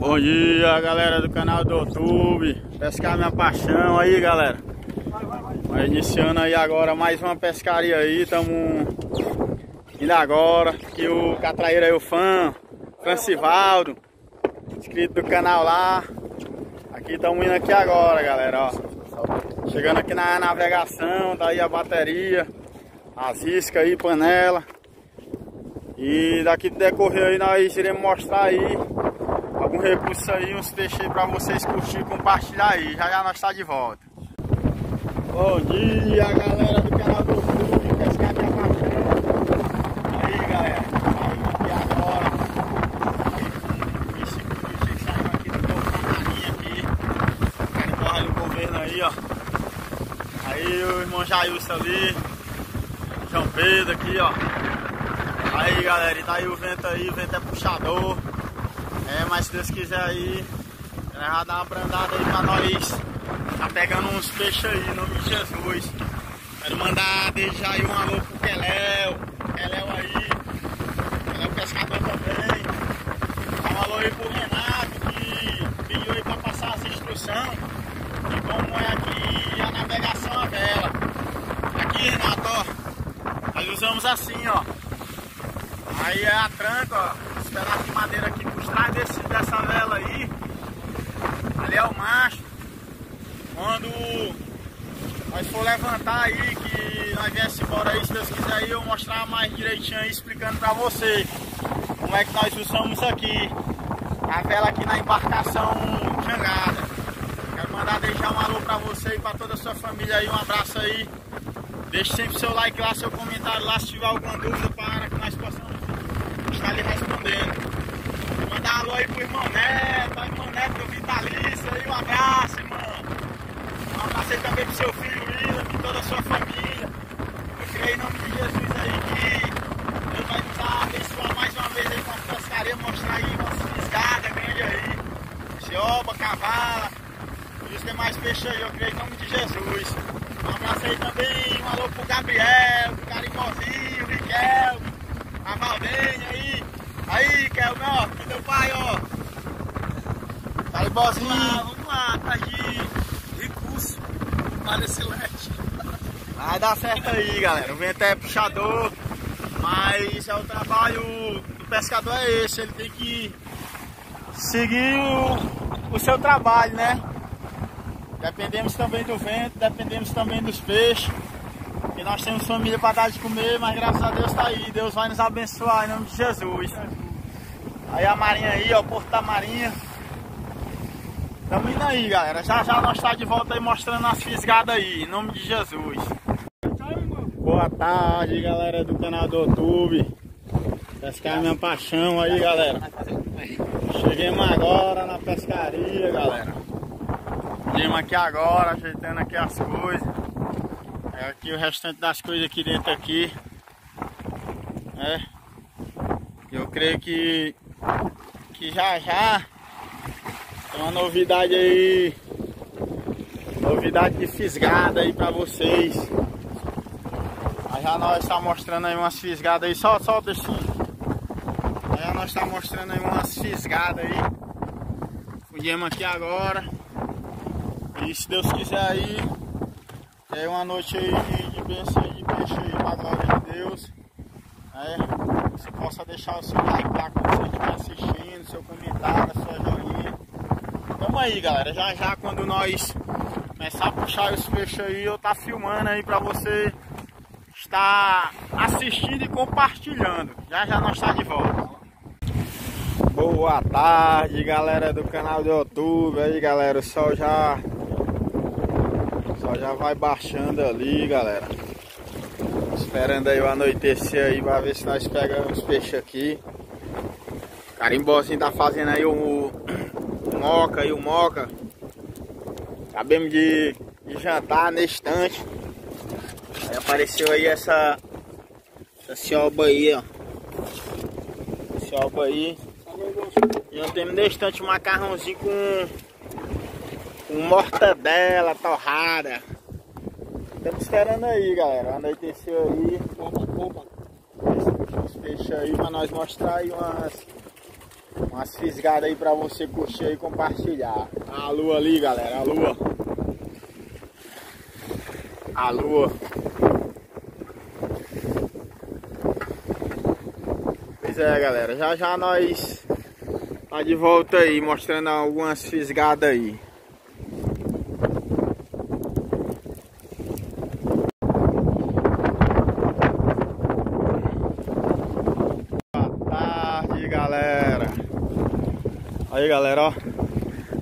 Bom dia, galera do canal do YouTube. Pescar minha paixão aí, galera. Vai iniciando aí agora mais uma pescaria aí. Estamos indo agora. Aqui o catraíra aí, o Francivaldo, inscrito do canal lá. Aqui estamos indo aqui agora, galera, ó. Chegando aqui na navegação, daí a bateria, as iscas aí, panela. E daqui do decorrer aí nós iremos mostrar aí algum recurso aí, uns peixes aí pra vocês curtir e compartilhar aí. Já já nós está de volta. Bom dia, galera do canal do YouTube, pescar minha paixão. Aí, galera, aqui agora. Esse peixe saiu aqui do povo da marinha aqui. Carimbó do governo aí, ó. Aí o irmão Jailson ali, João Pedro aqui, ó. Aí, galera, e daí o vento aí, o vento é puxador. Mas se Deus quiser aí, vai dar uma brandada aí pra nós. Tá pegando uns peixes aí, em nome de Jesus. Quero mandar desde já aí um alô pro Keléu aí. Keléu pescador também. Dá um alô aí pro Renato, que pediu aí pra passar as instruções de como é aqui a navegação a vela. Aqui, Renato, ó, nós usamos assim, ó. Aí é a tranca, ó. Esse pedaço de madeira aqui por trás dessa vela aí. Ali é o macho. Quando nós for levantar aí, que nós viesse embora aí, se Deus quiser aí, eu mostrar mais direitinho aí, explicando pra você como é que nós usamos aqui a vela aqui na embarcação jangada. Quero mandar deixar um alô pra você e pra toda a sua família aí, um abraço aí. Deixe sempre seu like lá, seu comentário lá, se tiver alguma dúvida, para que nós possamos estar ali respondendo. Vou mandar um alô aí pro irmão Neto, irmão Neto do Vitalício aí, um abraço, irmão. Um abraço aí também pro seu filho William, e toda a sua família. Eu creio em nome de Jesus aí que Deus vai nos abençoar mais uma vez aí com a pescaria, mostrar aí umas fisgadas grandes aí. Cioba, cavala, e os demais peixes aí, eu creio em nome de Jesus. Um abraço aí também, um alô pro Gabriel, pro Carimbózinho, o Miquel, a Valdenha aí. Aí, Kelvin, ó, que teu pai, ó. Carimbózinho. Vamos lá, atrás de recurso para esse leite. Vai dar certo aí, galera. O vento é puxador, mas é o trabalho do pescador é esse. Ele tem que seguir o seu trabalho, né? Dependemos também do vento, dependemos também dos peixes. E nós temos família para dar de comer, mas graças a Deus está aí. Deus vai nos abençoar em nome de Jesus. Aí a marinha aí, ó, o porto da marinha. Tamo indo aí, galera. Já já nós está de volta aí mostrando as fisgadas aí, em nome de Jesus. Boa tarde, galera do canal do YouTube. Pescar minha paixão aí, galera. Cheguemos agora na pescaria, galera. Viemos aqui agora, ajeitando aqui as coisas. É aqui o restante das coisas aqui dentro aqui. Eu creio que já já tem uma novidade aí. Novidade de fisgada aí pra vocês. Já nós está mostrando aí umas fisgadas aí. Solta assim. Já nós está mostrando aí umas fisgadas aí. Viemos aqui agora. E se Deus quiser aí, é uma noite aí de bênção aí, de peixe aí, pra glória de Deus. Você possa deixar o seu like lá quando você estiver assistindo, seu comentário, a sua joinha. Tamo aí, galera. Já já quando nós começar a puxar os peixes aí, eu tá filmando aí pra você estar assistindo e compartilhando. Já já nós tá de volta. Boa tarde, galera do canal do YouTube. Aí, galera, o sol já vai baixando ali, galera. Esperando aí o anoitecer aí pra ver se nós pegamos os peixes aqui. Carimbózinho tá fazendo aí o moca e o moca. Acabamos de jantar nesse instante. Aí apareceu aí essa cioba aí, ó. Cioba aí. E nós temos nesse instante um macarrãozinho com mortadela torrada. Estamos esperando aí, galera. Anoiteceu aí. Os peixes aí pra nós mostrar aí Umas fisgadas aí pra você curtir e compartilhar. A lua ali, galera, a lua. A lua. Pois é, galera, já já nós tá de volta aí, mostrando algumas fisgadas aí. Aí, galera, ó,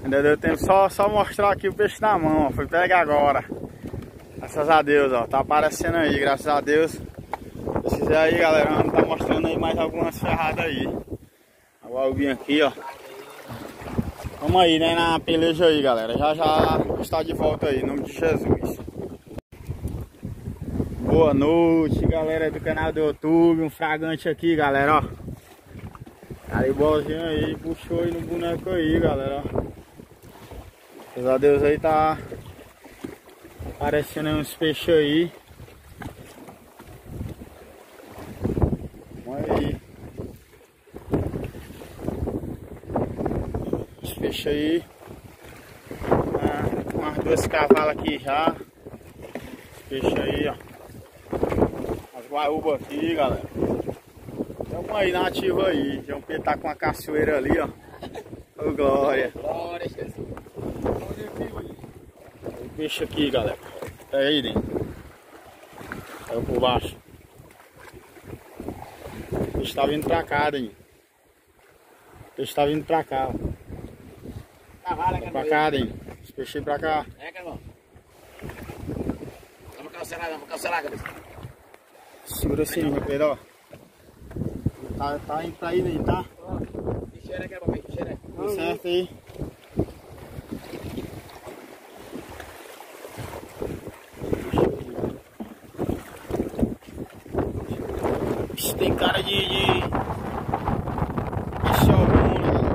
ainda deu tempo só mostrar aqui o peixe na mão, ó, foi pegar agora. Graças a Deus, ó, tá aparecendo aí, graças a Deus. Se quiser aí, galera, vamos tá mostrando aí mais algumas ferradas aí. O albinho aqui, ó. Vamos aí, né, na peleja aí, galera, já já está de volta aí, em nome de Jesus. Boa noite, galera do canal do YouTube, um fragante aqui, galera, ó. Caribolzinho aí, puxou aí no boneco aí, galera. Graças a Deus aí tá aparecendo uns peixes aí. Olha aí. Os peixes aí. Umas duas cavalas aqui já. Os peixes aí, ó. As guaúbas aqui, galera. Vamos aí na ativa aí, João Pedro tá com a caçoeira ali, ó. Ô glória. Glória, Jesus. O peixe aqui, galera. Pega aí dentro. Pega por baixo. O peixe tá vindo pra cá, Dani. O peixe tá vindo pra cá, ó. Vai pra cá, Dani. Os peixes pra cá. É, Carlão. Vamos cancelar, cabeça. Segura assim, João Pedro, ó. Tá indo pra aí, Dani, tá? Que cheiro é que é, papai? Que cheiro é? Tudo certo aí. Isso tem cara de salmão, né, galera?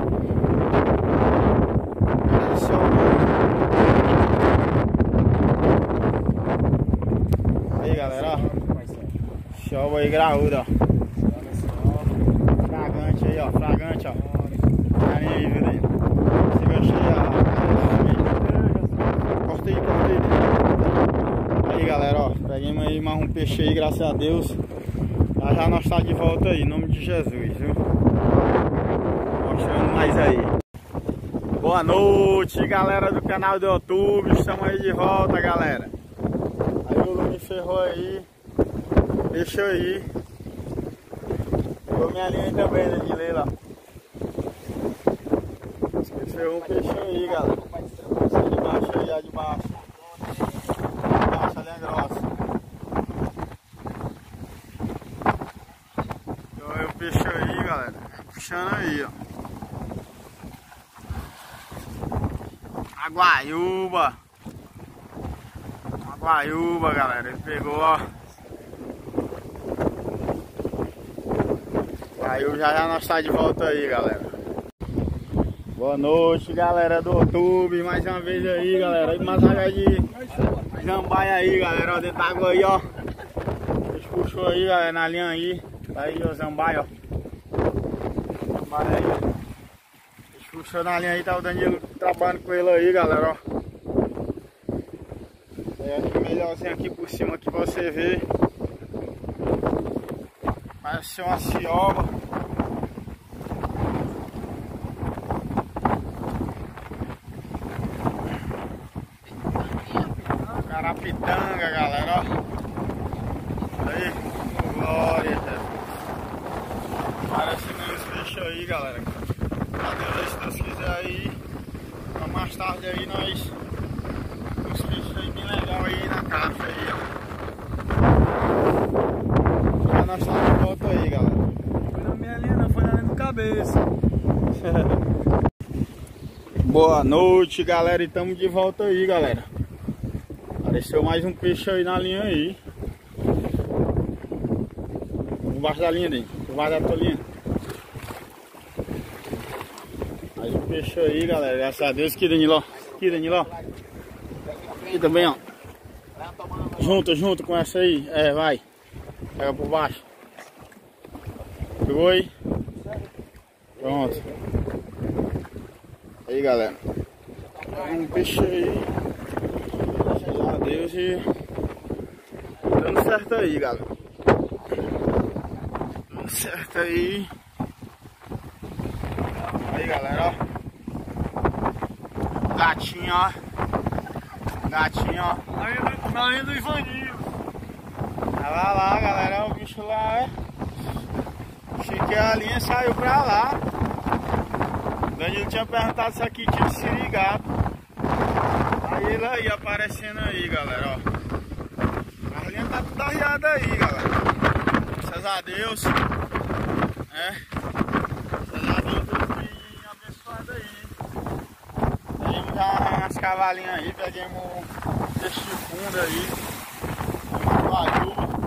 Cara de salmão. Aí, galera, ó. Chova aí graúdo, ó. Fragante aí, ó. Fragante, ó. Carinha aí, viu, daí? Você gostou aí, ó. Cortei. Aí, galera, ó. Peguemos aí mais um peixe aí, graças a Deus. Já já nós tá de volta aí, em nome de Jesus, viu? Mostrando mais aí. Boa noite, galera do canal do YouTube. Estamos aí de volta, galera. Aí o Lume ferrou aí. Deixou aí. Pegou minha linha também, né, de leila. Ferrou um peixe aí, galera. Essa de baixo aí, a de baixo. De baixo, a linha grossa. Olha o peixe aí, galera. Puxando aí, ó. A guaiúba. Uma guaiúba, galera. Ele pegou, ó. Aí já nós tá de volta aí, galera. Boa noite, galera do YouTube. Mais uma vez aí, galera. Mais uma vez de jambaia aí, galera. Ó, dentro da água aí, ó. A gente puxou aí, galera, na linha aí. Tá aí, ó, zambaia, ó. Zambaia aí. A gente puxou na linha aí, tá o Danilo trabalhando com ele aí, galera, ó. É melhorzinho aqui por cima aqui pra você ver. Parece ser uma cioba. Carapitanga, galera, ó. Aí, glória, Jesus. Parece meus peixes aí, galera. Adeus, se Deus quiser aí. Então, mais tarde aí nós os peixes aí bem legal aí na caixa aí, ó. Já nós estamos de volta aí, galera. Foi na minha linha, não foi na linha do cabeça. Boa noite, galera, e estamos de volta aí, galera. Apareceu mais um peixe aí na linha aí. Por baixo da linha, Dani. Por baixo da tua linha. Mais um peixe aí, galera. Graças a Deus. Aqui, Danilo. Aqui, Danilo. Aqui também, ó. Junto com essa aí. É, vai. Pega por baixo. Pegou aí? Pronto. Aí, galera. Um peixe aí. Graças a Deus e dando certo aí, galera. Dando certo aí. Aí, galera, ó. Gatinho, ó. Gatinho, ó. Aí do Ivaninho. Olha lá, galera, o bicho lá, é. Achei que a linha saiu pra lá. O Danilo tinha perguntado se aqui tinha se ligado. Aí ele aí aparecendo aí, galera, ó. A linha tá toda arriada aí, galera. Graças a Deus. Graças a Deus, Deus foi abençoado aí. Pegamos já umas cavalinhas aí, pegamos peixe de fundo aí.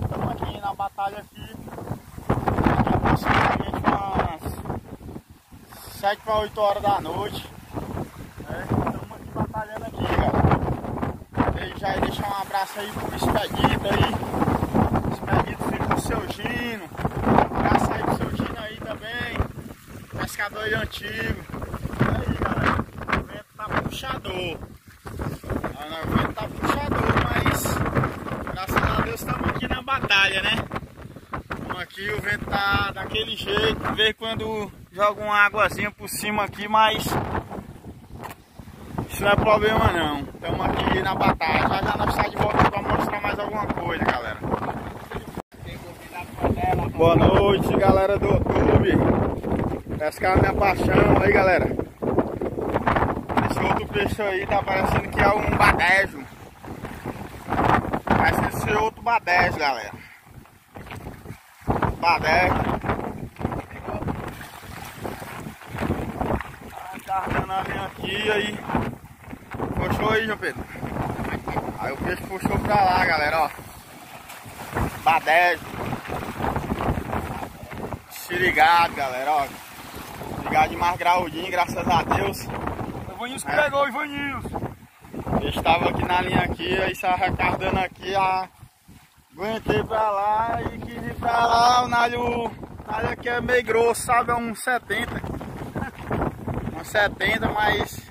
Estamos aqui na batalha aqui. Aproximadamente umas 7 para 8 horas da noite. Estamos aqui batalhando aqui, galera. E já ia deixar um abraço aí pro Expedito aí. Expedito fica com o seu Gino. Um abraço aí pro seu Gino aí também. Pescador aí antigo. Aí, galera. O vento tá puxador. O vento tá puxador, mas graças a Deus estamos aqui na batalha, né? Aqui o vento tá daquele jeito, de vez em quando joga uma águazinha por cima aqui, mas isso não é problema não. Estamos aqui na batalha, já nós estamos de volta para mostrar mais alguma coisa, galera. Boa noite, galera do YouTube. Pescar minha paixão aí, galera. Esse outro peixe aí tá parecendo que é um badejo. Parece ser outro badejo, galera. Badejo. Tá dando a linha aqui aí. Puxou aí, João Pedro. Aí o peixe puxou pra lá, galera, ó. Badejo. Se ligado, galera, ó. Se ligado de mais graudinho, graças a Deus. O Ivaninho que pegou, o Ivaninho. Eu estava aqui na linha aqui, aí estava recardando aqui, aguentei pra lá e quis ir pra lá. O nalho aqui é meio grosso, sabe? É uns 70. Uns 70, mas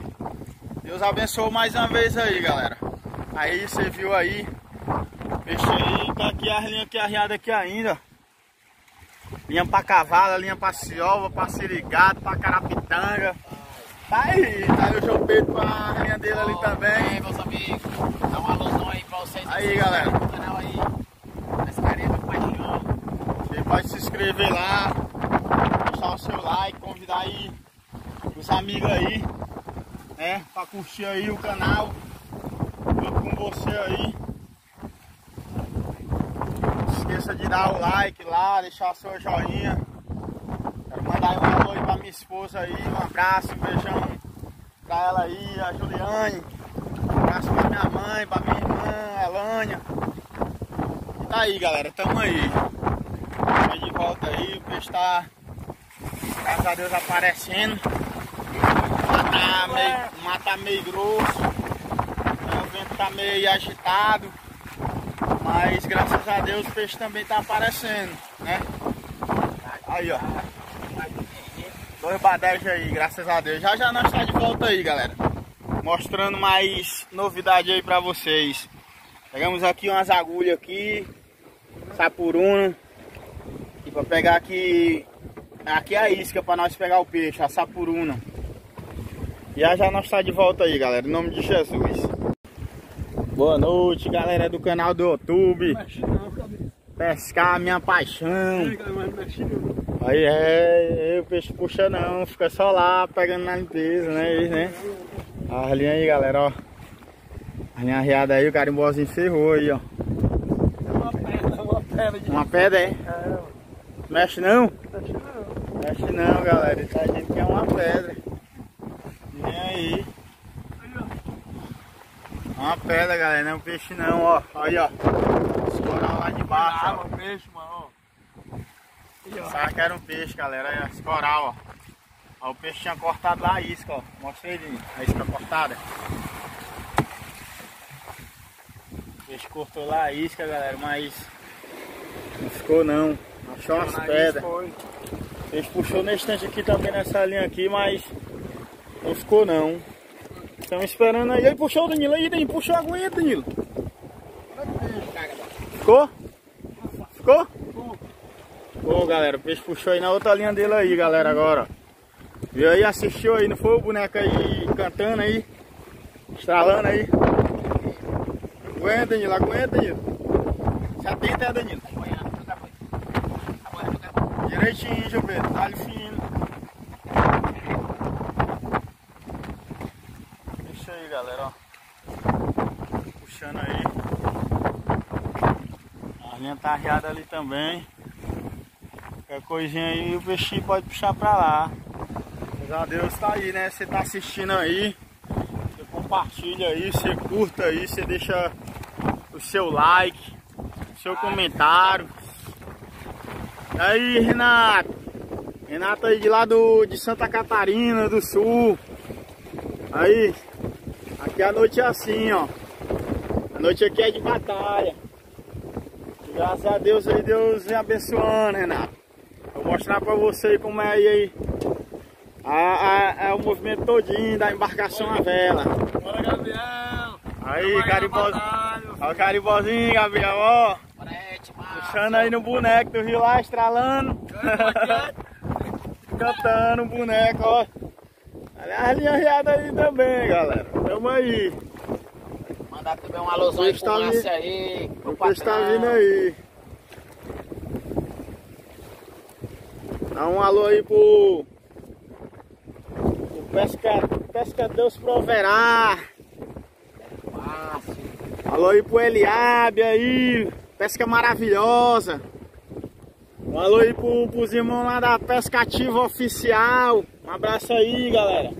Deus abençoou mais uma vez aí, galera. Aí você viu aí, peixe aí, tá aqui as linhas aqui arriadas aqui ainda. Linha pra cavalo, linha pra ciova, pra sirigado, pra carapitanga. Tá aí o João Pedro com a linha dele ali também. Aí, meus amigos, dá um alôzão aí pra vocês. Aí, galera. No canal aí, Pescaria Minha Paixão. Você pode se inscrever lá, deixar o seu like, convidar aí os amigos aí, né? Pra curtir aí o canal, junto com você aí. Não esqueça de dar o like lá, deixar o seu joinha. Quero mandar um alô aí pra minha esposa aí, um abraço, um beijão pra ela aí, a Juliane. Um abraço pra minha mãe, pra minha irmã, Elânia. E tá aí, galera, tamo aí. Tamo de volta aí, o peixe tá, graças a Deus, aparecendo. O mar tá meio grosso, o vento tá meio agitado. Mas graças a Deus o peixe também tá aparecendo, né? Aí, ó. 2 badejos aí, graças a Deus. Já nós tá de volta aí, galera. Mostrando mais novidade aí pra vocês. Pegamos aqui umas agulhas aqui, sapuruna. E pra pegar aqui é a isca pra nós pegar o peixe, a sapuruna. Já nós tá de volta aí, galera, em nome de Jesus. Boa noite, galera do canal do YouTube. Pescar Minha Paixão. Aí o peixe puxa não, fica só lá pegando na limpeza, né? A linha aí, galera, ó. A linha arriada aí, o carimbozinho ferrou aí, ó. Uma pedra, é? Mexe não? Mexe não, galera. A gente quer uma pedra. Vem aí. Uma pedra, galera, não é um peixe não, ó. Aí, ó. Esse coral lá de baixo, ó. Peixe, mano, Pensava que era um peixe, galera. Aí, ó, esse coral, ó. O peixe tinha cortado lá a isca, ó. Mostra ele, a isca cortada. O peixe cortou lá a isca, galera, mas não ficou não. Achou umas pedras. O peixe puxou nesse instante aqui também, nessa linha aqui, mas Não ficou não. Estamos esperando aí. Aí puxou o Danilo aí, Danilo. Puxou a aguenta, Danilo. Ficou? Ficou? Ô galera, o peixe puxou aí na outra linha dele aí, galera, agora. Viu aí, assistiu aí, não foi o boneco aí cantando aí? Estralando aí. Aguenta, Danilo, aguenta, Danilo. Se atenta, Danilo. Direitinho, João Pedro, talho fino. Deixa aí, galera, ó. Puxando aí. A linha tá arriada ali também. Qualquer coisinha aí, o peixinho pode puxar pra lá. Graças a Deus tá aí, né? Você tá assistindo aí. Você compartilha aí, você curta aí, você deixa o seu like, o seu comentário. Aí, Renato. Renato aí de lá de Santa Catarina do Sul. Aí, aqui a noite é assim, ó. A noite aqui é de batalha. Graças a Deus aí, Deus vem abençoando, Renato. Vou mostrar pra você como é aí o movimento todinho da embarcação à vela. Bora, Gabriel! Aí, caribozinho. Olha o caribozinho, Gabriel, ó. Puxando aí no boneco do rio lá, estralando. Cantando o boneco, ó. Olha as linhas riadas aí também, galera. Tamo aí. Mandar também um alôzão aí pro Márcio aí. O peixe tá vindo aí. Dá um alô aí pro Pesca Deus Proverá. Alô aí pro Eliabe aí. Pesca maravilhosa. Um alô aí pros irmãos lá da Pescativa Oficial. Um abraço aí, galera.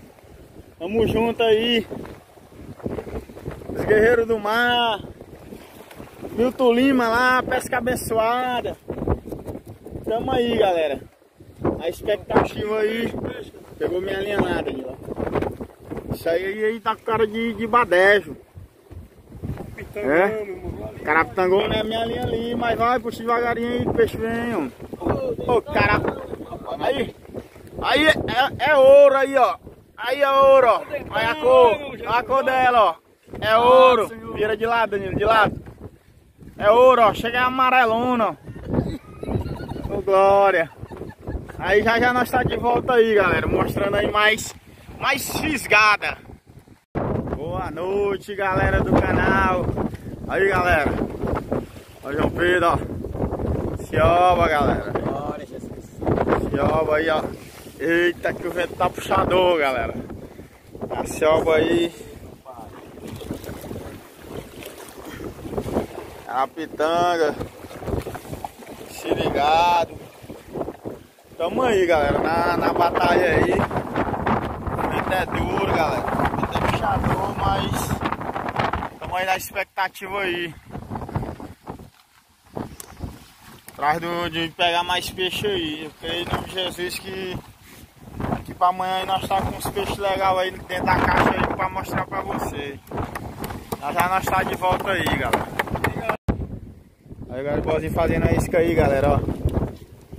Tamo junto aí. Os Guerreiros do Mar. Milton Lima lá, pesca abençoada. Tamo aí, galera. A expectativa aí. Pegou minha linha nada de lá. Isso aí tá com cara de badejo. É? Carapitangô não é minha linha ali, mas vai, puxa devagarinho aí, que o peixe vem, ó. Ô, cara. Aí é ouro aí, ó. Aí é ouro, ó. Olha a cor dela, ó. É ouro. Vira de lado, Danilo, de lado. É ouro, ó. Chega amarelona, ó. Ô, glória. Aí já nós tá de volta aí, galera. Mostrando aí mais fisgada. Boa noite, galera do canal. Aí, galera. Ó, João Pedro, ó. Cioba, galera. Glória, Jesus. Cioba aí, ó. Eita, que o vento tá puxador, galera. A cioba aí. A pitanga. Se ligado. Tamo aí, galera. Na batalha aí. O vento é duro, galera. O vento é puxador, mas tamo aí na expectativa aí. Atrás de pegar mais peixe aí. Eu creio em nome de Jesus que pra amanhã aí nós tá com uns peixes legais aí dentro da caixa aí pra mostrar pra vocês. Já nós tá de volta aí, galera. Aí o Garibaldi fazendo a isca aí, galera, ó.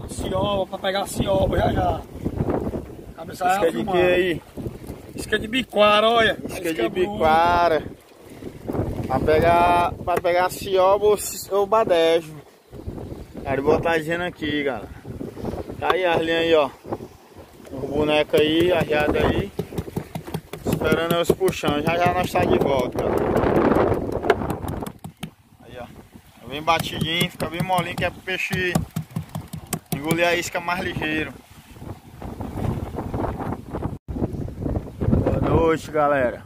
Cioba, pra pegar cioba já. Isca de que aí? Isca de biquara, olha. Isca de biquara. Pra pegar cioba ou badejo. Garibaldi tá dizendo aqui, galera. Tá aí as linhas aí, ó. O boneco aí, arriado aí. Esperando os puxão. Já nós tá de volta, galera. Aí, ó. Bem batidinho, fica bem molinho, que é pro peixe engolir a isca mais ligeiro. Boa noite, galera.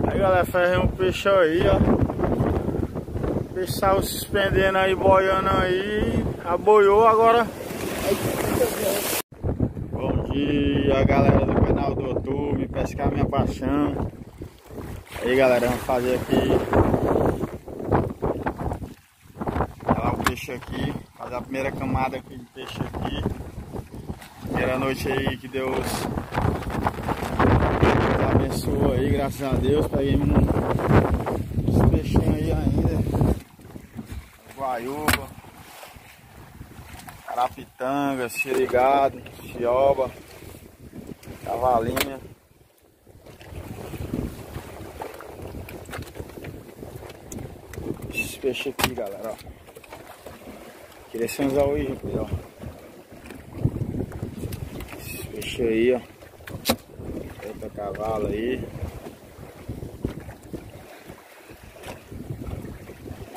Aí, galera, fez um peixe aí, ó. O peixe saiu se suspendendo aí, boiando aí. Aboiou agora. Bom dia, galera do canal do YouTube, Pescar Minha Paixão. Aí, galera, vamos fazer aqui. Olha o peixe aqui. Fazer a primeira camada aqui de peixe aqui. Primeira noite aí que Deus abençoa aí, graças a Deus. Peguei uns peixinhos aí ainda. Guaiúba, carapitanga, sirigado, cioba, cavalinha. peixes aqui, galera, ó. Queria ser uns alwijos, ó. Esses peixes aí, ó. Outra cavalo aí.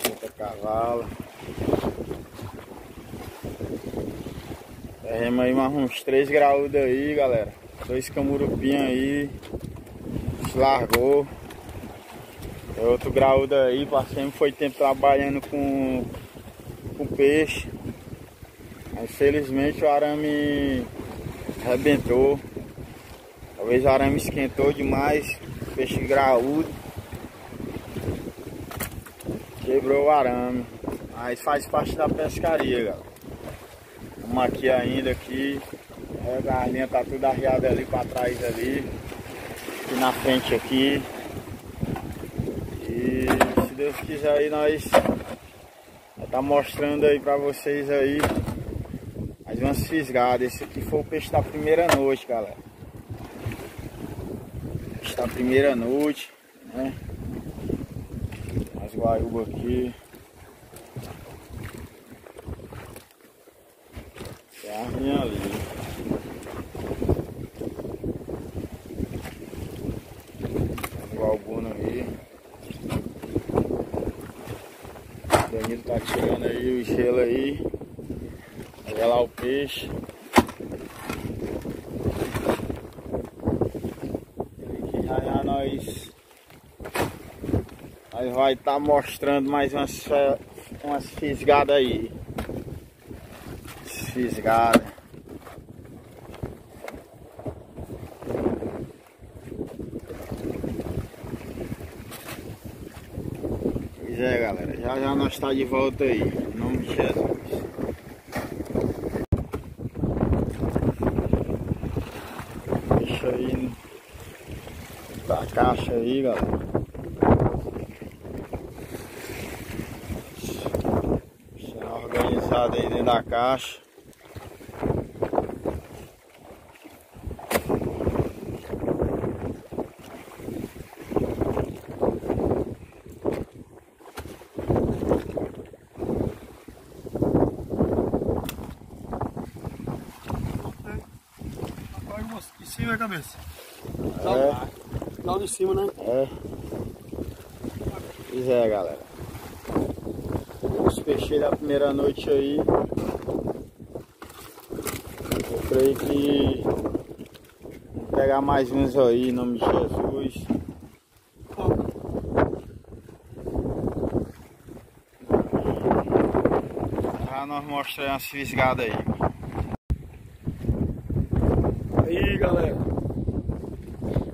Outra cavalo. Terremos aí mais uns 3 graúdos aí, galera. 2 camurupinhos aí. Largou. Outro graúdo aí, passamos foi tempo trabalhando com peixe. Infelizmente o arame arrebentou. Talvez o arame esquentou demais. Peixe graúdo. Quebrou o arame. Mas faz parte da pescaria, galera. Estamos aqui ainda aqui. A linha tá tudo arriada ali para trás ali. Aqui na frente aqui. E se Deus quiser aí nós tá mostrando aí pra vocês aí mais umas fisgadas. Esse aqui foi o peixe da primeira noite, galera. Peixe da primeira noite, né? As guaiúbas aqui. Tem a linha ali. Alguno aí. O Danilo tá tirando aí o gelo aí. Vai ver lá o peixe. Aqui já nós vai estar mostrando mais umas fisgadas aí. Fisgadas. Pois é, galera, já nós tá de volta aí, em nome de Jesus. Deixa aí a caixa aí, galera. Deixa organizado aí dentro da caixa. Em cima a cabeça. É. Lá de cima, né? É. Pois é, galera. Os peixes da primeira noite aí. Eu creio que vou pegar mais uns aí, em nome de Jesus. Já nós mostramos umas fisgadas aí. Aí, galera.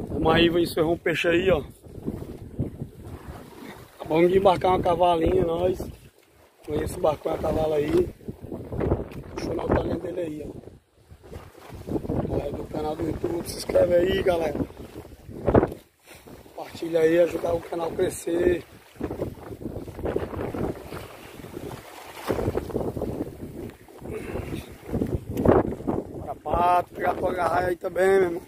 Vamos aí, vai encerrar um peixe aí, ó. Vamos de embarcar uma cavalinha, nós. Conheço embarcar uma cavala aí. Deixa eu dar o talento dele aí, ó. Galera do canal do YouTube, se inscreve aí, galera. Compartilha aí, ajudar o canal a crescer. Pegar tua garraia aí também, meu irmão.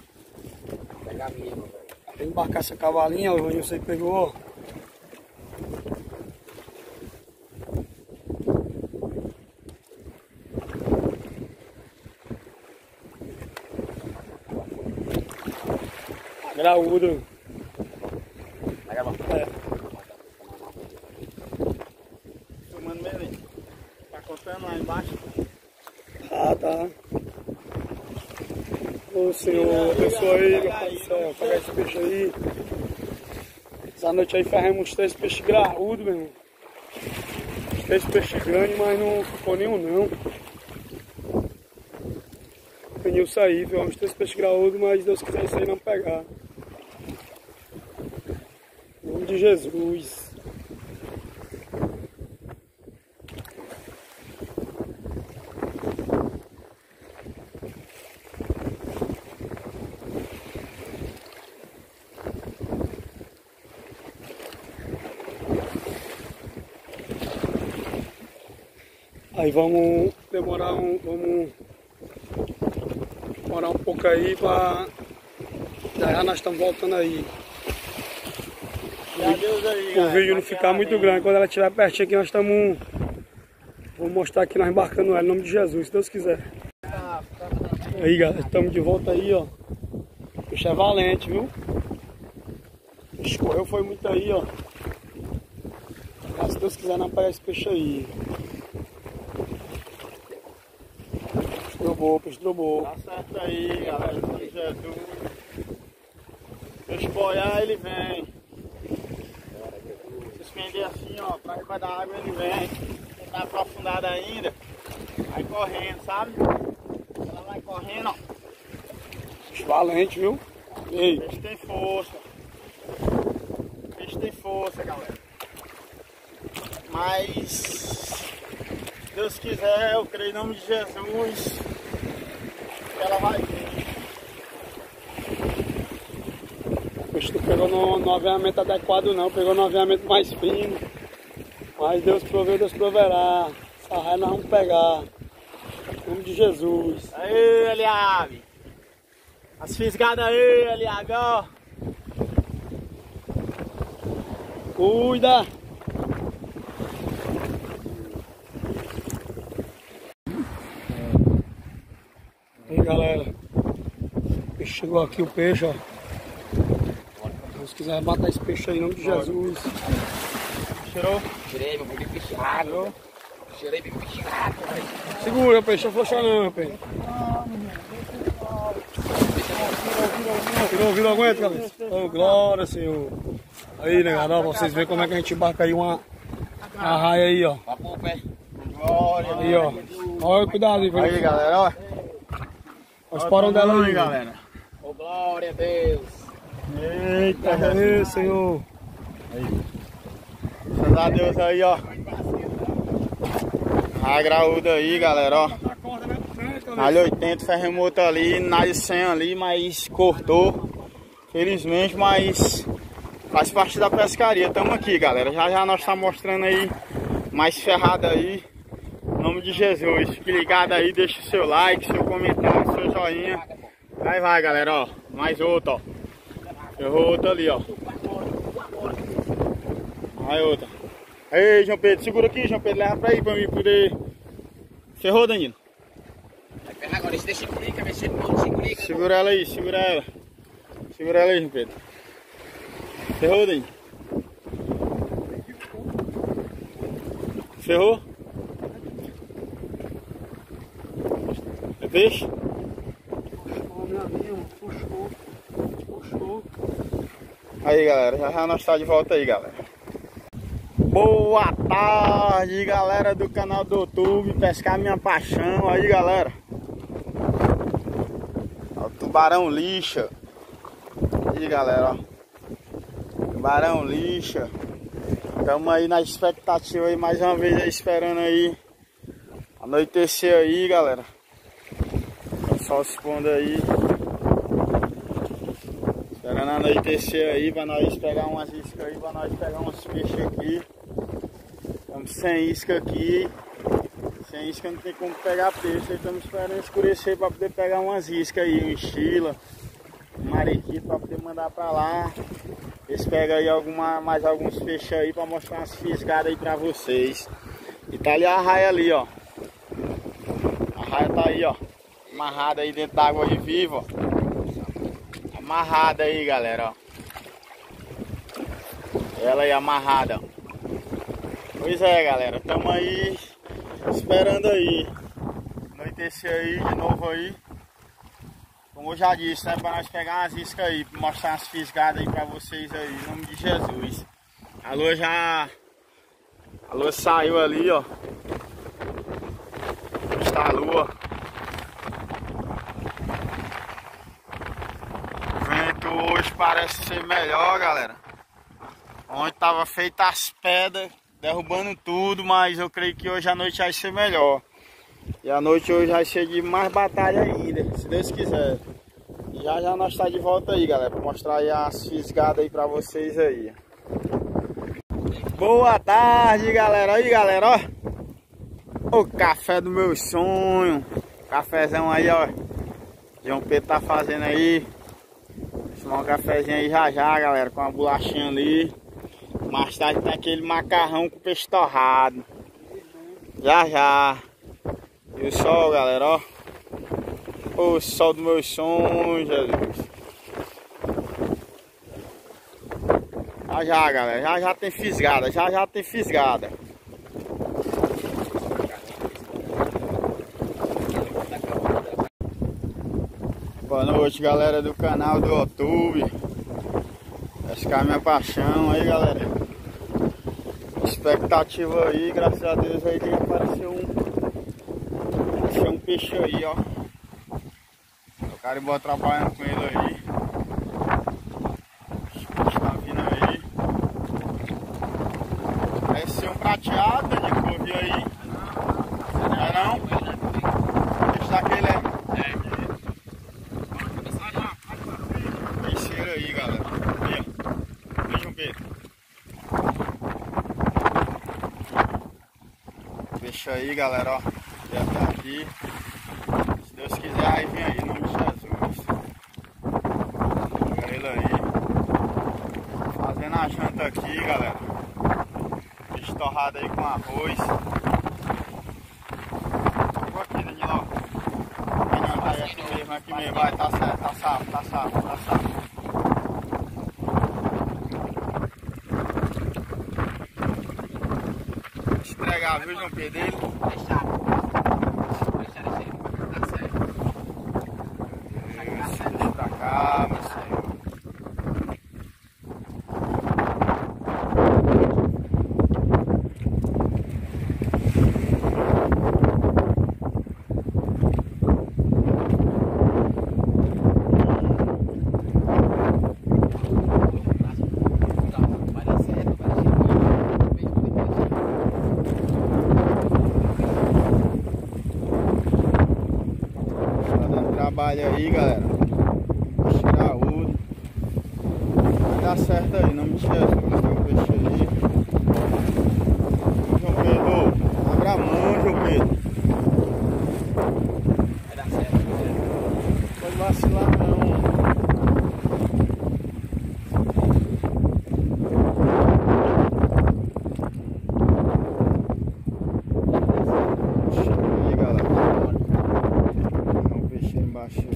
Pegar a minha, velho. Tem que embarcar essa cavalinha, o Rony você pegou. Graúdo. Pega a mão. É. Filmando ele. Tá cortando lá embaixo. Ah, tá. Ô Senhor, abençoa aí, meu Pai do céu, pegar esse peixe aí. Essa noite aí ferramos uns 3 peixes graúdos, meu irmão. 3 peixes grandes, mas não ficou nenhum não. O pneu sair, viu? Uns 3 peixes graúdos, mas Deus quiser isso aí não pegar. Em nome de Jesus. Aí vamos demorar um pouco aí para já nós estamos voltando aí. O vídeo não ficar muito grande. Quando ela estiver pertinho aqui, nós estamos... Vou mostrar aqui nós embarcando ela, em nome de Jesus, se Deus quiser. Aí, galera, estamos de volta aí, ó. O peixe é valente, viu? Escorreu foi muito aí, ó. Mas se Deus quiser, não pegar esse peixe aí. Peixe trobou. Tá certo aí, galera. Jesus. Peixe boiar, ele vem. Se suspender assim, ó, pra debaixo da água, ele vem. Não tá aprofundado ainda. Vai correndo, sabe? Ela vai correndo, ó. Peixe valente, viu? Ei. Peixe tem força. Peixe tem força, galera. Mas, se Deus quiser, eu creio em nome de Jesus, que ela vai vir. O peixe não pegou no aviamento adequado não, pegou no aviamento mais fino. Mas Deus proveu, Deus proverá. Essa raia nós vamos pegar. Em nome de Jesus. Aí, Eliabe. As fisgadas aí, Eliabe, ó. Cuida! Aí, galera. Chegou aqui o peixe, ó. Se Deus quiser matar esse peixe aí em nome de Jesus. Cheirou? Tirei, meu filho, pichado. Cheirei, meu pichado. Segura, peixe, não flocha não, peixe. Virou, aguenta, cabeça. Oh, glória, Senhor. Aí, negado, ó, vocês verem como é que a gente embarca aí uma raia aí, ó. Glória. Aí, ó. Olha, cuidado aí, Aí, galera, ó. Olha os porão dela aí, galera. Oh, glória a Deus. Eita, Aí, Senhor. Graças a Deus aí, ó. A graúda aí, galera, ó. Alho 80, ferremoto ali, nariz 100 ali, mas cortou. Felizmente, mas faz parte da pescaria. Tamo aqui, galera. Já já nós tá mostrando aí mais ferrada aí. Em nome de Jesus. Fique ligado aí, deixa o seu like, seu comentário, seu joinha. Aí vai, galera, ó. Mais outro, ó. Ferrou outro ali, ó. Aí outra. Aí, João Pedro, segura aqui, João Pedro. Leva pra aí pra mim poder... Ferrou, Danilo? Agora, deixa eu clicar, ver se ele pode se Segura ela aí, segura ela. Segura ela aí, João Pedro. Ferrou, Danilo? Ferrou? É peixe? Puxou. Aí, galera, já nós tá de volta aí, galera. Boa tarde, galera do canal do YouTube Pescar Minha Paixão. Aí, galera, ó, o tubarão lixa. Aí, galera, ó, tubarão lixa. Estamos aí na expectativa aí, mais uma vez aí, esperando aí anoitecer aí, galera. O sol se pondo aí, esperando anoitecer aí pra nós pegar umas iscas aí, pra nós pegar uns peixes aqui. Estamos sem isca aqui. Sem isca não tem como pegar peixe. Estamos esperando escurecer para poder pegar umas iscas aí, um estila, um mariquito para poder mandar para lá. Eles pegam aí mais alguns peixes aí para mostrar umas fisgadas aí para vocês. E tá ali a raia ali, ó. A raia tá aí, ó. Amarrada aí dentro da água aí viva, ó. Amarrada aí, galera, ó. Ela aí amarrada, ó. Pois é, galera, estamos aí esperando aí anoitecer aí de novo aí. Como eu já disse, né, para nós pegar umas iscas aí, para mostrar umas fisgadas aí para vocês aí, em nome de Jesus. A lua saiu ali, ó. Está a lua. O vento hoje parece ser melhor, galera. Onde tava feita as pedras, derrubando tudo, mas eu creio que hoje à noite vai ser melhor. E a noite hoje vai ser de mais batalha ainda, se Deus quiser. E já já nós tá de volta aí, galera, para mostrar aí as fisgadas aí para vocês aí. Boa tarde, galera. Aí, galera, ó. O café do meu sonho. Cafezão aí, ó. João Pedro tá fazendo aí. Vou tomar um cafezinho aí já já, galera, com uma bolachinha ali. Mais tarde tem aquele macarrão com peixe torrado. Já já. E o sol, galera, ó. O sol dos meus sonhos, Jesus. Já já, galera. Já já tem fisgada. Já já tem fisgada. Boa noite, galera do canal do YouTube. Essa é a minha paixão aí, galera. Expectativa aí, graças a Deus aí que apareceu um peixe aí, ó. O carimbó trabalhando com ele aí. Os peixes tá vindo aí. Parece ser um prateado, né, que eu vi aí. Não é não? O peixe daquele é. Peixeiro aí, galera. Vejam, Pedro. Peixe aí, galera, ó. Já tá aqui. Se Deus quiser, aí vem aí, em nome de Jesus. Pega ele aí. Fazendo a janta aqui, galera. Peixe torrado aí com arroz. Vou aqui, Danilo. Vai aqui mesmo, vai, tá certo, tá salvo, tá salvo, tá salvo. Esfregar, viu, João Pedro? Dele. Deixa pra cá, meu senhor. Trabalho aí, galera. Tiraúdo. Vai dar certo aí, não me esquece o peixe aí. João Pedro, abra a mão, João Pedro. Vai dar certo, Não pode vacilar não. Aí, galera. Tem um peixe aí embaixo aí.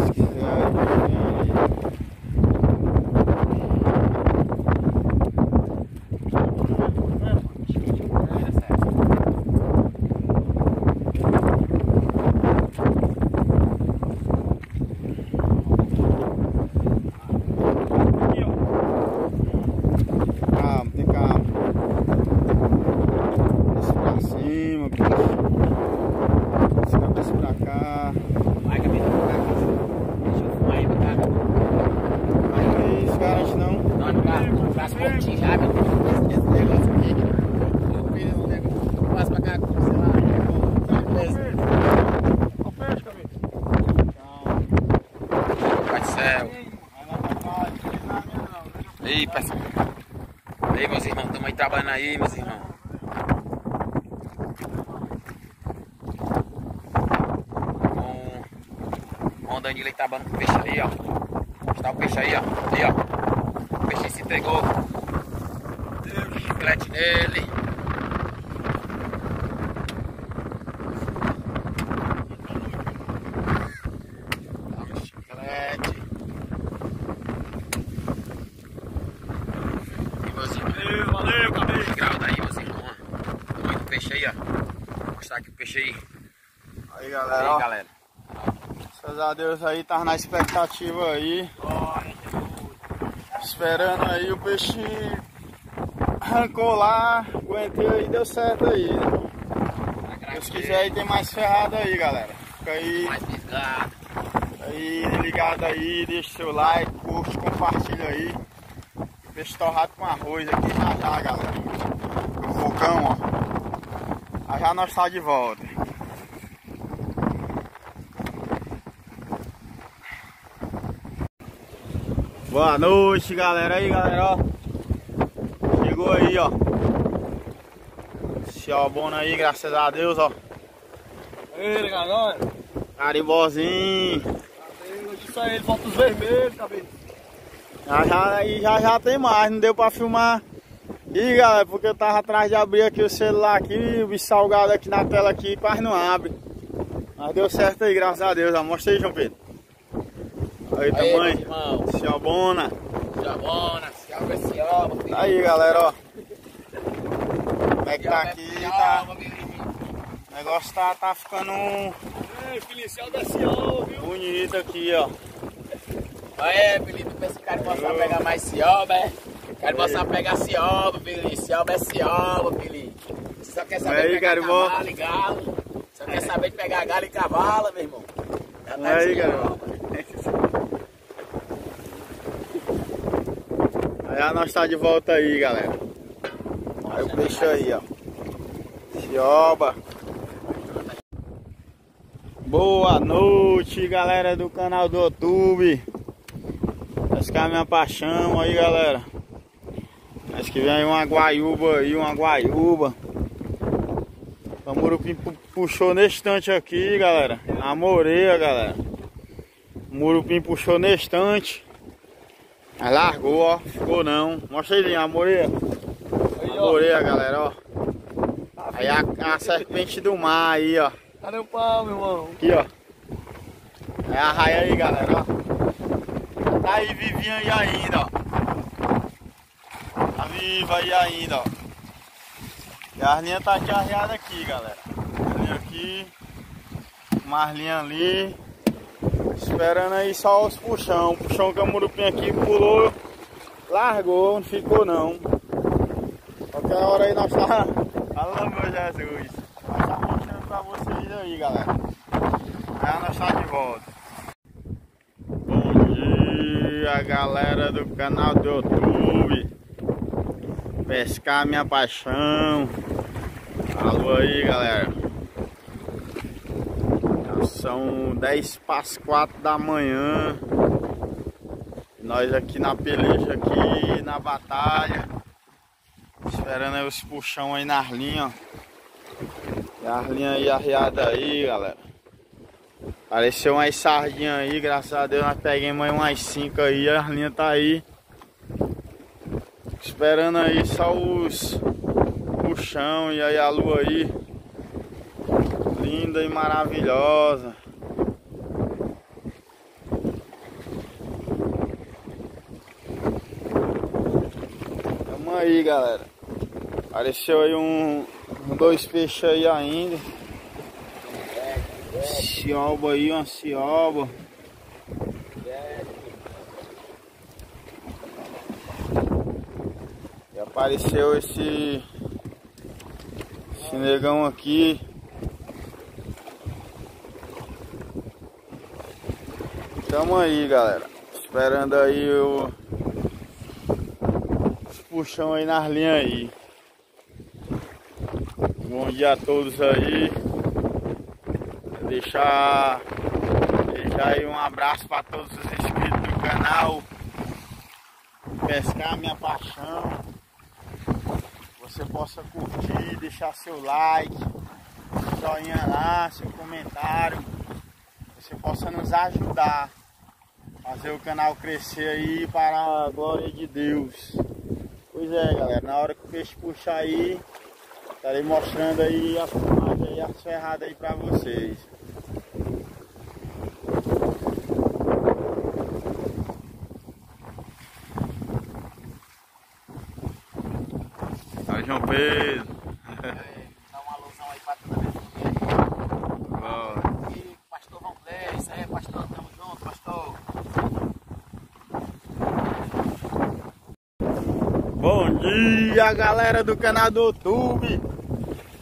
Se quiser aí, vem aí. Calma, tem calma. Desce pra cima, bicho. Desce a cabeça pra cá. Vai, cabeça pra cá. Deixa eu fumar aí no carro. Não é isso, garante não. Não, no carro. Faz pontinho já, meu. Esse negócio aqui. Eu fiz esse negócio. Passa pra cá, sei lá. Olha o peixe, cabeça. Pai do céu. Vai lá pra cá, não tem nada não. Ei, pessoal. Ei, meus irmãos, estamos aí trabalhando aí, meus irmãos. Com o Danilo aí trabalhando com o peixe ali, ó. Está o peixe aí, ó. Ali, ó. O peixe se entregou. Deu chiclete nele. Dá um chiclete. Valeu, cabeça. Grau daí, meus irmãos. Tamanho do peixe aí, ó. Vou mostrar aqui o peixe aí. Aí, galera, Aí, ó. galera. Graças a Deus aí, tava na expectativa aí. Esperando aí, o peixe arrancou lá, aguentei aí, deu certo aí. Se Deus quiser aí, tem mais ferrada aí, galera. Fica aí, Mais fisgado. aí ligado aí, deixa seu like, curte, compartilha aí. Peixe torrado com arroz aqui já já, galera. O vulcão, ó. Já já nós tá de volta. Boa noite, galera. Aí, galera, ó. Chegou aí, ó. Ciobona aí, graças a Deus, ó. Ele, galera. Carimbozinho. Isso aí, falta os vermelhos, cabeça. Já tem mais, não deu pra filmar. Ih, galera, porque eu tava atrás de abrir aqui o celular aqui, o bicho salgado aqui na tela aqui, quase não abre. Mas deu certo aí, graças a Deus. Ó. Mostra aí, João Pedro. Aí, tamanho. Ciobona. Ciobona, Cioba é Cioba, filho. Aí, galera, ó. Como é que tá aqui? Tá... O negócio tá ficando Ei, filho, Cioba é Cioba, viu? bonito aqui, ó. Aí, Felipe, pensa que quero mostrar pegar mais Cioba, é? Quero mostrar pegar Cioba, Felipe. Cioba é Cioba, Felipe. Você só quer saber aí, pegar Caribó. cavalo e galo. Só quer saber de pegar galo e cavalo, meu irmão. Já tá Aí, de Caribó. Aí nós tá de volta aí, galera. Aí o peixe aí, ó. Cioba. Boa noite, galera do canal do YouTube. Pescar minha paixão aí, galera. Acho que vem aí uma guaiúba aí, uma guaiúba. O Murupim puxou nesse instante aqui, galera. Na moreia, galera. O Murupim puxou nesse instante. Mas largou, ó. Ficou não. Mostra aí a moreia. A moreia, galera, ó. Aí a serpente do mar aí, ó. Cadê o pau, meu irmão? Aqui, ó. É a raia aí, galera, ó. Tá aí vivinha aí ainda, ó. Tá viva aí ainda, ó. E a arlinha tá aqui arreada aqui, galera. Arlinha aqui. Uma arlinha ali. Esperando aí só os puxão. O puxão que a Murupim aqui pulou. Largou, não ficou não. Qualquer hora aí nós tá... Alô, meu Jesus. Nós tá mostrando pra vocês aí, galera. Aí nós tá de volta. Bom dia, galera do canal do YouTube. Pescar minha paixão. Alô aí, galera. Já são 10 para as 4 da manhã. Nós aqui na peleja, aqui na batalha. Esperando aí os puxão aí na arlinha, ó. E a arlinha aí arreada aí, galera. Apareceu umas sardinhas aí, graças a Deus nós pegamos aí umas 5 aí, a arlinha tá aí. Esperando aí só os puxão e aí a lua aí. Linda e maravilhosa. Tamo aí, galera. Apareceu aí dois peixes aí ainda. Cioba aí, uma cioba. E apareceu esse negão aqui. Tamo aí, galera. Esperando aí os puxão aí nas linhas aí. Bom dia a todos aí. Deixar aí um abraço para todos os inscritos do canal. Pescar minha paixão. Você possa curtir, deixar seu like, joinha lá, seu comentário. Você possa nos ajudar a fazer o canal crescer aí para a glória de Deus. Pois é, galera, na hora que o peixe puxar aí, estarei mostrando aí a filmagem e as ferradas aí para vocês. Aí, João Pedro. Dá uma alusão aí pra toda vez. E pastor Romblé, isso aí, pastor, tamo junto, pastor. Bom dia, galera do canal do YouTube.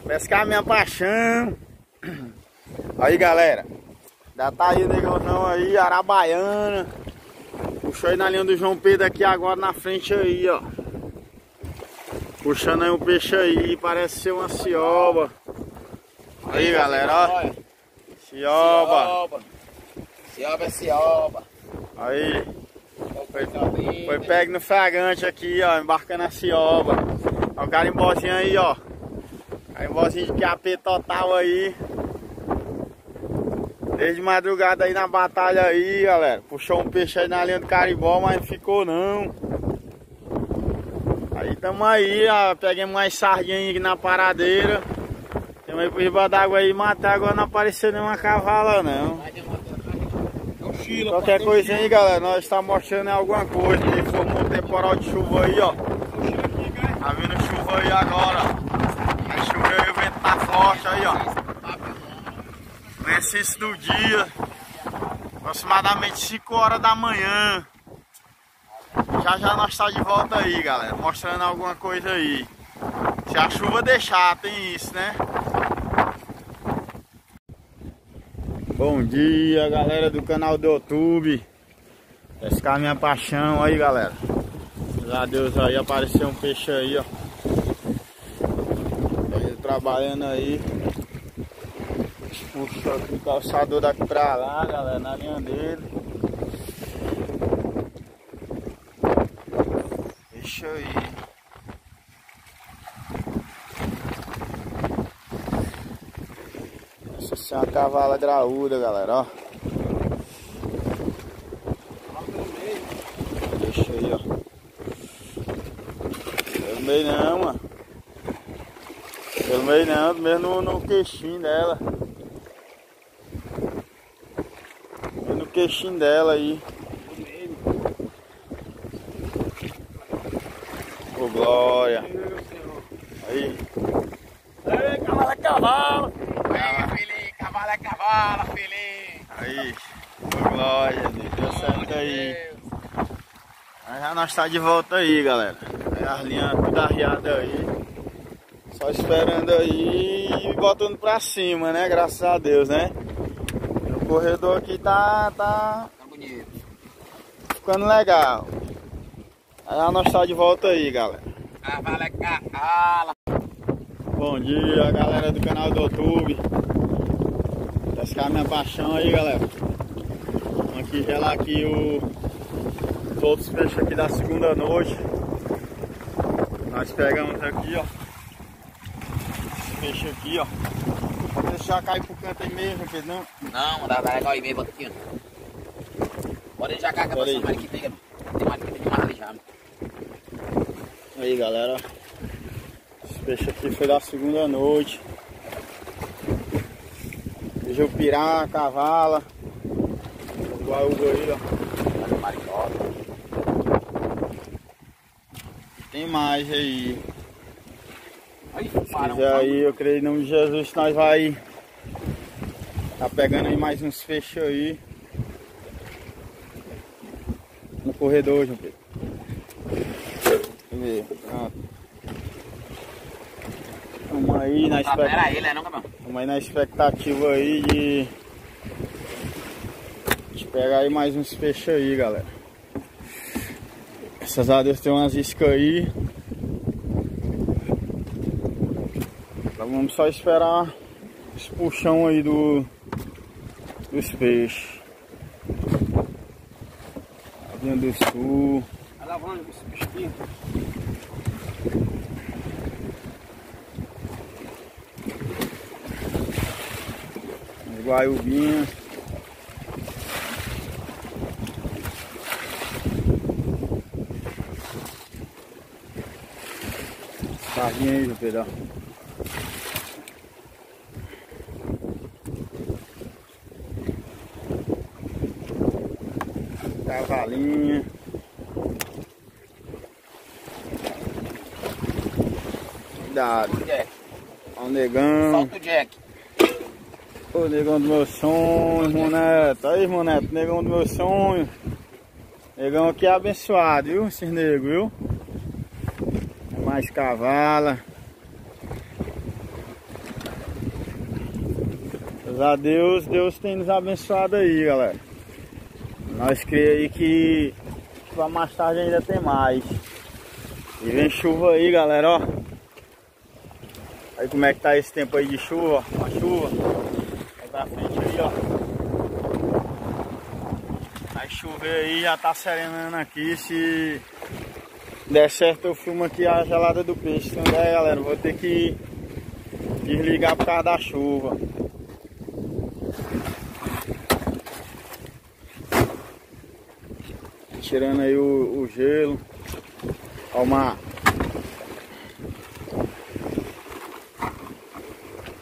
Pescar minha paixão. Aí, galera. Já tá aí o negãozão aí, arabaiana. Puxou aí na linha do João Pedro aqui agora na frente aí, ó. Puxando aí um peixe aí, parece ser uma cioba. Aí, galera, ó. Cioba. Cioba é cioba. Aí. Foi pego no fragante aqui, ó, embarcando a cioba. Ó o carimbozinho aí, ó. Aí vozinho de QAP total aí. Desde madrugada aí na batalha aí, galera. Puxou um peixe aí na linha do Caribó, mas não ficou não. Aí tamo aí, ó. Peguemos mais sardinha aqui na paradeira. Temos aí por riba d'água aí matar, agora não apareceu nenhuma cavala não. Qualquer coisa aí, galera, nós estamos mostrando alguma coisa. Aí formou um temporal de chuva aí, ó. Tá vindo chuva aí agora. Vai chover aí, o vento tá forte aí, ó. Exercício do dia. Aproximadamente 5 horas da manhã. Já já nós tá de volta aí, galera. Mostrando alguma coisa aí. Se a chuva deixar, tem isso, né? Bom dia, galera do canal do YouTube. Pescar minha paixão aí, galera. Graças a Deus aí apareceu um peixe aí, ó. Ele trabalhando aí. Puxa o calçador daqui pra lá, galera, na linha dele. Peixe aí. Essa é uma cavala graúda, galera, ó. Deixa aí, ó. Pelo meio não, mano. Pelo meio não, mesmo no queixinho dela. Mesmo no queixinho dela aí. Ô, glória. Aí. Aí, cavalo é cavalo. Cavalo é cavalo, filhinho. Aí, glória, deu certo aí. Aí já nós tá de volta aí, galera. Aí as linhas tudo arriadas aí. Só esperando aí e botando pra cima, né? Graças a Deus, né? O corredor aqui tá bonito. ficando legal. Aí já nós tá de volta aí, galera. Cavalo é cavalo. Bom dia, galera do canal do YouTube. Pescar minha paixão aí, galera. Vamos aqui gelar aqui todos os peixes aqui da segunda noite. Nós pegamos aqui, ó. Esse peixe aqui, ó. Vou deixar cair pro canto aí mesmo, porque não. Não, dá legal aí mesmo, bota aqui, ó. Pode deixar cá, que a próxima que pega. Tem mais ali já. Aí, galera. Esse peixe aqui foi da segunda noite. Jupirá, cavala, o guaúba aí, ó. Tem mais aí. Se quiser aí, eu creio em nome de Jesus que nós vai tá pegando aí mais uns peixes aí no corredor, João Pedro. Deixa eu ver, pronto. Vamos aí na expectativa aí de pegar aí mais uns peixes aí, galera. Graças a Deus tem umas iscas aí. Então vamos só esperar esse puxão aí dos peixes. Rio do Sul. Vai lavando esse peixe aqui. Guaiubinha. Sardinha aí, meu Pedro. Cavalinha. Cuidado. Olha o negão. Solta o Jack. Ô, negão do meu sonho, irmão Neto. Aí, irmão Neto, negão do meu sonho. Negão aqui é abençoado, viu? Esses negros, viu? Mais cavala. Graças a Deus, Deus tem nos abençoado aí, galera. Nós cremos aí que pra mais tarde ainda tem mais. E vem chuva aí, galera, ó. Aí como é que tá esse tempo aí de chuva, ó. A chuva. Pra frente aí, ó. Vai chover aí, já tá serenando aqui. Se der certo eu filmo aqui a gelada do peixe. Se não der, galera, vou ter que desligar por causa da chuva. Tirando aí o gelo. Ó o mar.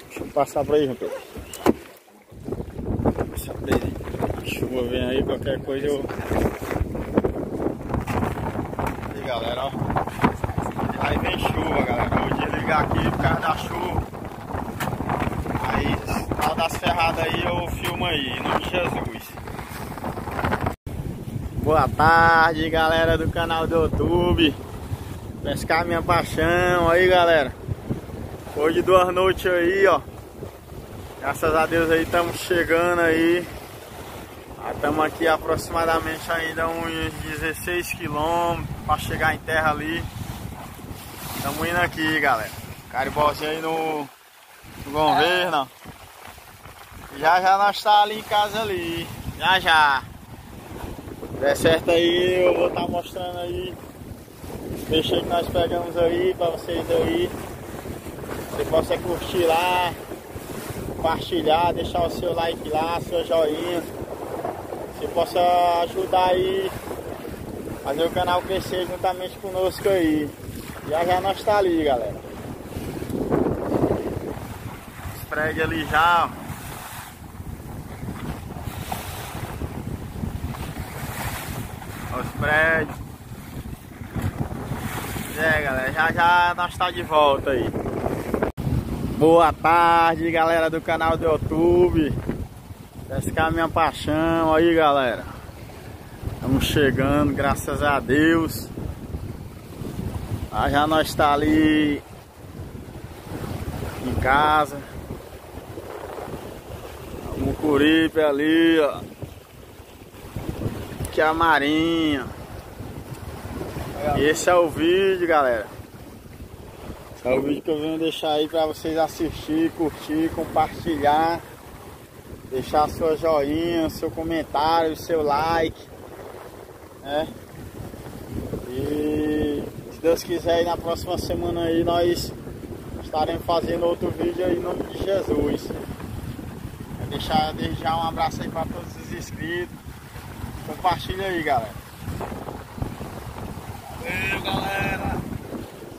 Deixa eu passar pra aí, rapaz. Passar pra ele. A chuva vem aí, qualquer coisa eu... Aí galera, ó. Aí vem chuva, galera. Eu vou desligar aqui por causa da chuva. Aí, tal das ferradas aí, eu filmo aí, em nome de Jesus. Boa tarde, galera do canal do YouTube. Pescar minha paixão. Aí, galera. Hoje 2 noites aí, ó. Graças a Deus aí estamos chegando aí. Estamos aqui aproximadamente ainda uns 16 km para chegar em terra ali. Estamos indo aqui, galera. Caribozinho aí no governo. Já nós tá ali em casa ali. Já. Der certo aí, eu vou estar mostrando aí os peixes que nós pegamos aí para vocês aí. Você possa curtir lá, compartilhar, deixar o seu like lá, seu joinha. Você possa ajudar aí, fazer o canal crescer juntamente conosco aí. Já nós tá ali, galera. Espregue ali já, ó. Os prédios. Galera, já nós tá de volta aí. Boa tarde, galera do canal do YouTube. Pescar minha paixão aí, galera. Estamos chegando, graças a Deus. Já nós tá ali em casa. O Mucuripe ali, ó. Aqui é a Marinha. E esse é o vídeo, galera. Esse é o vídeo que eu venho deixar aí pra vocês assistir, curtir, compartilhar. Deixar sua joinha, seu comentário, seu like, né? E se Deus quiser aí na próxima semana aí nós estaremos fazendo outro vídeo aí em nome de Jesus. Vou deixar desde já um abraço aí para todos os inscritos. Compartilha aí, galera. Valeu, galera.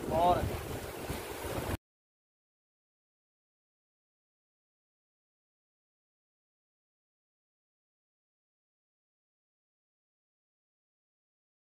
Bora.